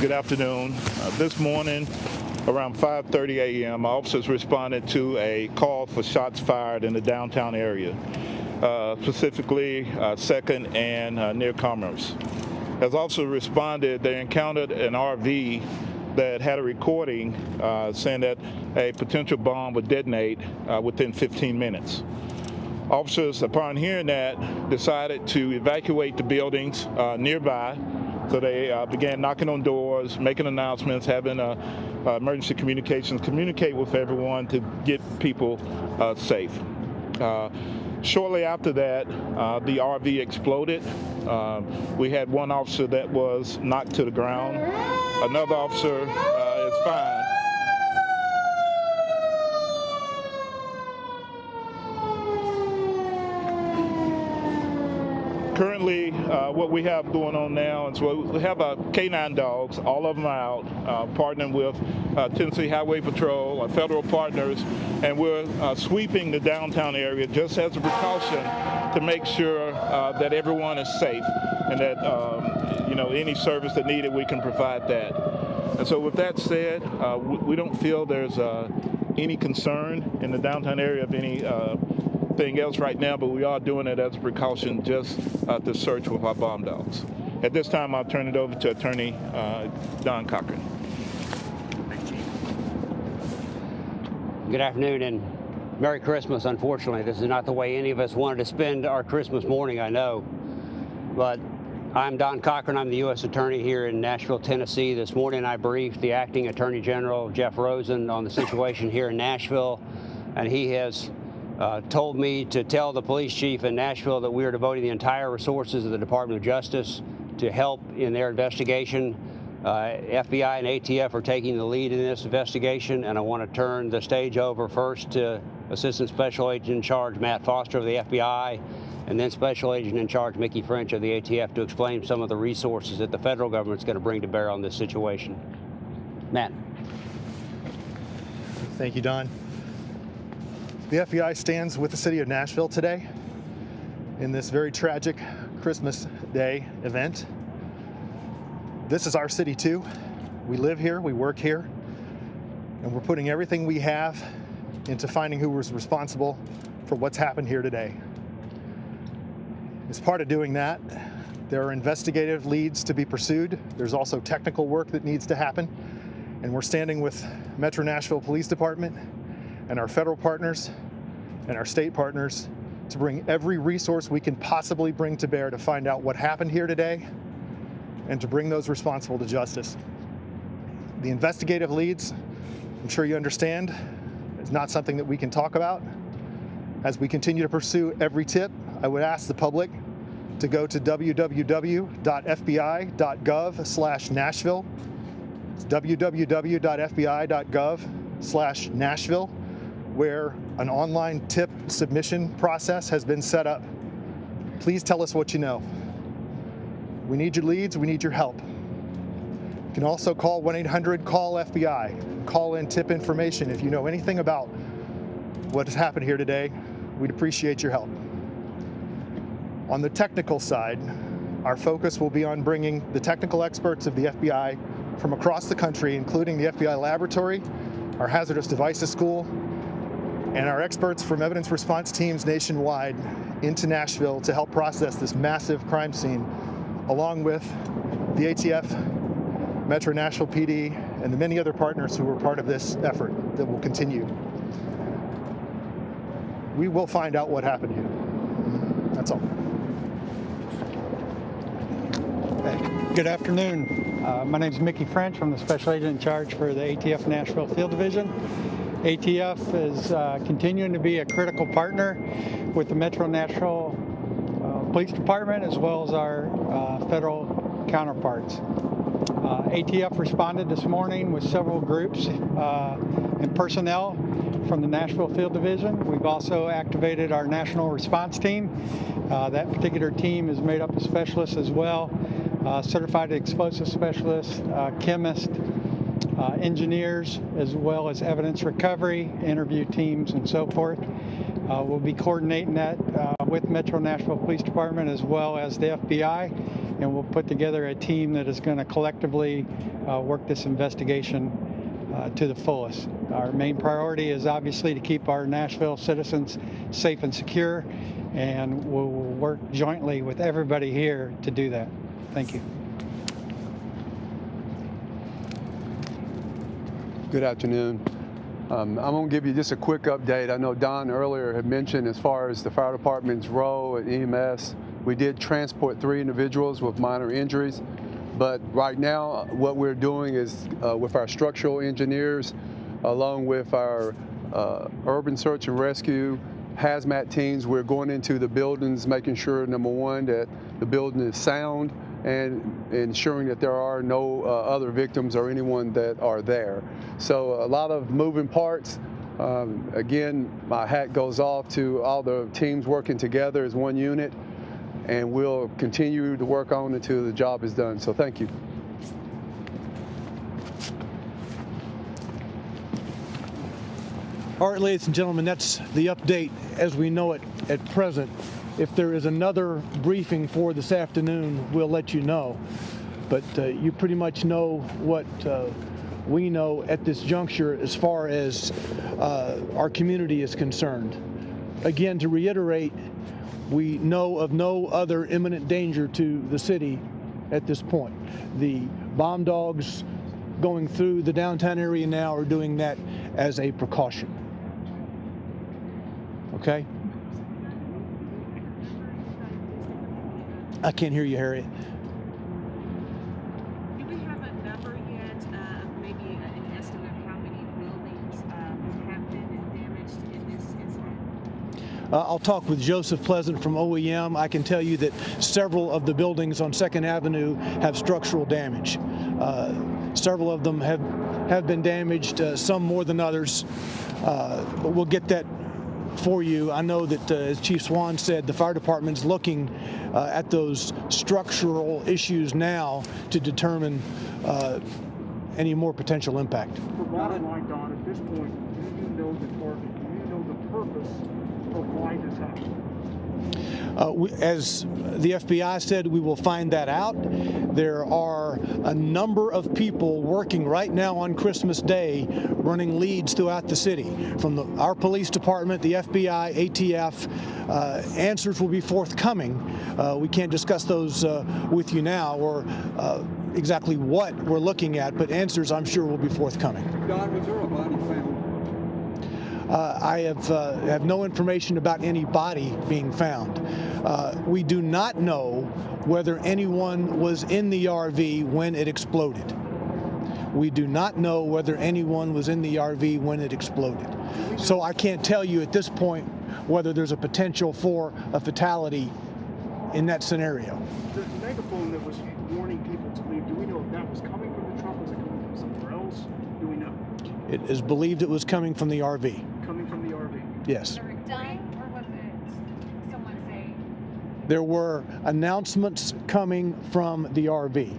Good afternoon. This morning, around 5:30 a.m., officers responded to a call for shots fired in the downtown area, specifically 2nd and near Commerce. As officers responded, they encountered an RV that had a recording saying that a potential bomb would detonate within 15 minutes. Officers, upon hearing that, decided to evacuate the buildings nearby. So they began knocking on doors, making announcements, having emergency communications, communicate with everyone to get people safe. Shortly after that, the RV exploded. We had one officer that was knocked to the ground. Another officer is fine. Currently, what we have going on now is we have K9 dogs. All of them are out, partnering with Tennessee Highway Patrol, our federal partners, and we're sweeping the downtown area just as a precaution to make sure that everyone is safe and that any service that needed, we can provide that. And so with that said, we don't feel there's any concern in the downtown area of anything else right now, but we are doing it as a precaution just to search with our bomb dogs. At this time, I'll turn it over to Attorney Don Cochran. Good afternoon and Merry Christmas. Unfortunately, this is not the way any of us wanted to spend our Christmas morning, I know. But I'm Don Cochran. I'm the U.S. Attorney here in Nashville, Tennessee. This morning I briefed the Acting Attorney General, Jeff Rosen, on the situation here in Nashville, and he has told me to tell the police chief in Nashville that we are devoting the entire resources of the Department of Justice to help in their investigation. FBI and ATF are taking the lead in this investigation, and I want to turn the stage over first to Assistant Special Agent in Charge Matt Foster of the FBI, and then Special Agent in Charge Mickey French of the ATF to explain some of the resources that the federal government is going to bring to bear on this situation. Matt. Thank you, Don. The FBI stands with the city of Nashville today in this very tragic Christmas Day event. This is our city too. We live here, we work here, and we're putting everything we have into finding who was responsible for what's happened here today. As part of doing that, there are investigative leads to be pursued. There's also technical work that needs to happen, and we're standing with Metro Nashville Police Department and our federal partners and our state partners to bring every resource we can possibly bring to bear to find out what happened here today and to bring those responsible to justice. The investigative leads, I'm sure you understand, is not something that we can talk about. As we continue to pursue every tip, I would ask the public to go to www.fbi.gov/Nashville. It's www.fbi.gov/Nashville, where an online tip submission process has been set up. Please tell us what you know. We need your leads, we need your help. You can also call 1-800-CALL-FBI. Call in tip information if you know anything about what has happened here today. We'd appreciate your help. On the technical side, our focus will be on bringing the technical experts of the FBI from across the country, including the FBI laboratory, our hazardous devices school, and our experts from evidence response teams nationwide into Nashville to help process this massive crime scene, along with the ATF, Metro Nashville PD, and the many other partners who were part of this effort that will continue. We will find out what happened here. That's all. Good afternoon. My name is Mickey French. I'm the Special Agent in Charge for the ATF Nashville Field Division. ATF is continuing to be a critical partner with the Metro Nashville Police Department as well as our federal counterparts. ATF responded this morning with several groups and personnel from the Nashville Field Division. We've also activated our national response team. That particular team is made up of specialists as well, certified explosive specialists, chemists, engineers, as well as evidence recovery, interview teams, and so forth. We'll be coordinating that with with Metro Nashville Police Department as well as the FBI, and we'll put together a team that is going to collectively work this investigation to the fullest. Our main priority is obviously to keep our Nashville citizens safe and secure, and we'll work jointly with everybody here to do that. Thank you. Good afternoon. I'm going to give you just a quick update. I know Don earlier had mentioned as far as the fire department's role at EMS, we did transport 3 individuals with minor injuries, but right now what we're doing is with our structural engineers, along with our urban search and rescue, hazmat teams, we're going into the buildings, making sure, number one, that the building is sound and ensuring that there are no other victims or anyone that are there. So a lot of moving parts. Again, my hat goes off to all the teams working together as one unit, and we'll continue to work on until the job is done. So thank you. All right, ladies and gentlemen, that's the update as we know it at present. If there is another briefing for this afternoon, we'll let you know. But you pretty much know what we know at this juncture as far as our community is concerned. Again, to reiterate, we know of no other imminent danger to the city at this point. The bomb dogs going through the downtown area now are doing that as a precaution. Okay? I can't hear you, Harriet. Do we have a number yet, maybe an estimate of how many buildings have been damaged in this incident? I'll talk with Joseph Pleasant from OEM. I can tell you that several of the buildings on 2nd Avenue have structural damage. Several of them have been damaged, some more than others, but we'll get that for you. I know that, as Chief Swan said, the fire department's looking at those structural issues now to determine any more potential impact. For bottom line, Don, at this point, do you know the target? Do you know the purpose of why this happened? As the FBI said, we will find that out. There are a number of people working right now on Christmas Day running leads throughout the city. From our police department, the FBI, ATF, answers will be forthcoming. We can't discuss those with you now or exactly what we're looking at, but answers I'm sure will be forthcoming. Don, was there a body found? I have no information about any body being found. We do not know whether anyone was in the RV when it exploded. We do not know whether anyone was in the RV when it exploded. So I can't tell you at this point whether there's a potential for a fatality in that scenario. The megaphone that was warning people to leave, do we know if that was coming from the truck? Was it coming from somewhere else? Do we know? It is believed it was coming from the RV. Coming from the RV? Yes. Dying, or was it someone saying? There were announcements coming from the RV,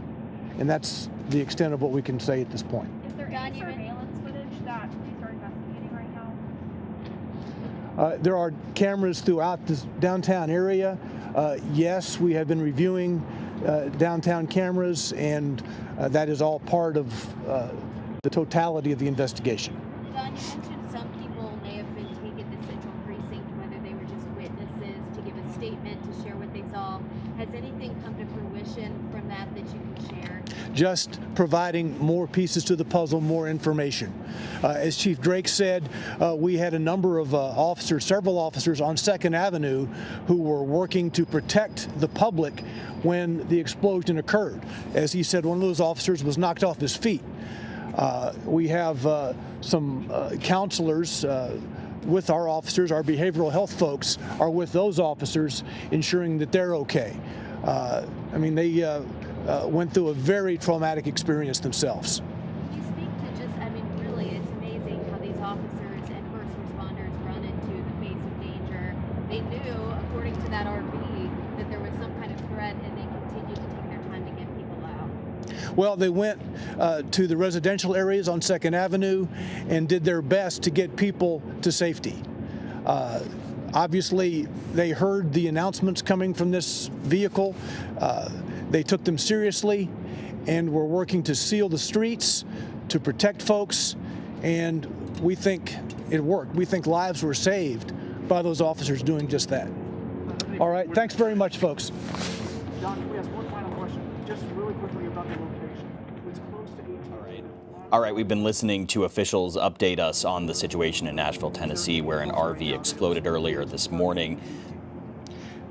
and that's the extent of what we can say at this point. Is there any surveillance footage that police are investigating right now? There are cameras throughout this downtown area. Yes, we have been reviewing downtown cameras, and that is all part of the totality of the investigation. Don, you mentioned some people may have been taken to Central Precinct, whether they were just witnesses to give a statement, to share what they saw. Has anything come to fruition from that that you can share? Just providing more pieces to the puzzle, more information. As Chief Drake said, we had a number of officers, several officers on 2nd Avenue who were working to protect the public when the explosion occurred. As he said, one of those officers was knocked off his feet. We have some counselors with our officers. Our behavioral health folks are with those officers, ensuring that they're okay. I mean, they went through a very traumatic experience themselves. Can you speak to just, I mean, really, it's amazing how these officers and first responders run into the face of danger. They knew, according to that RV, that there was some kind of threat, and they continued to take their time to get people out. Well, they went to the residential areas on 2nd Avenue and did their best to get people to safety. Obviously, they heard the announcements coming from this vehicle. They took them seriously, and we're working to seal the streets, to protect folks, and we think it worked. We think lives were saved by those officers doing just that. All right, thanks very much, folks. Don, can we ask one final question? Just really quickly about the location. It's close to 18. All right, we've been listening to officials update us on the situation in Nashville, Tennessee, where an RV exploded earlier this morning.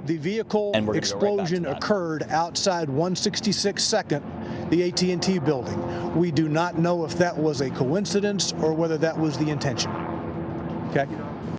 The vehicle explosion occurred outside 166 2nd, the AT&T building. We do not know if that was a coincidence or whether that was the intention. Okay?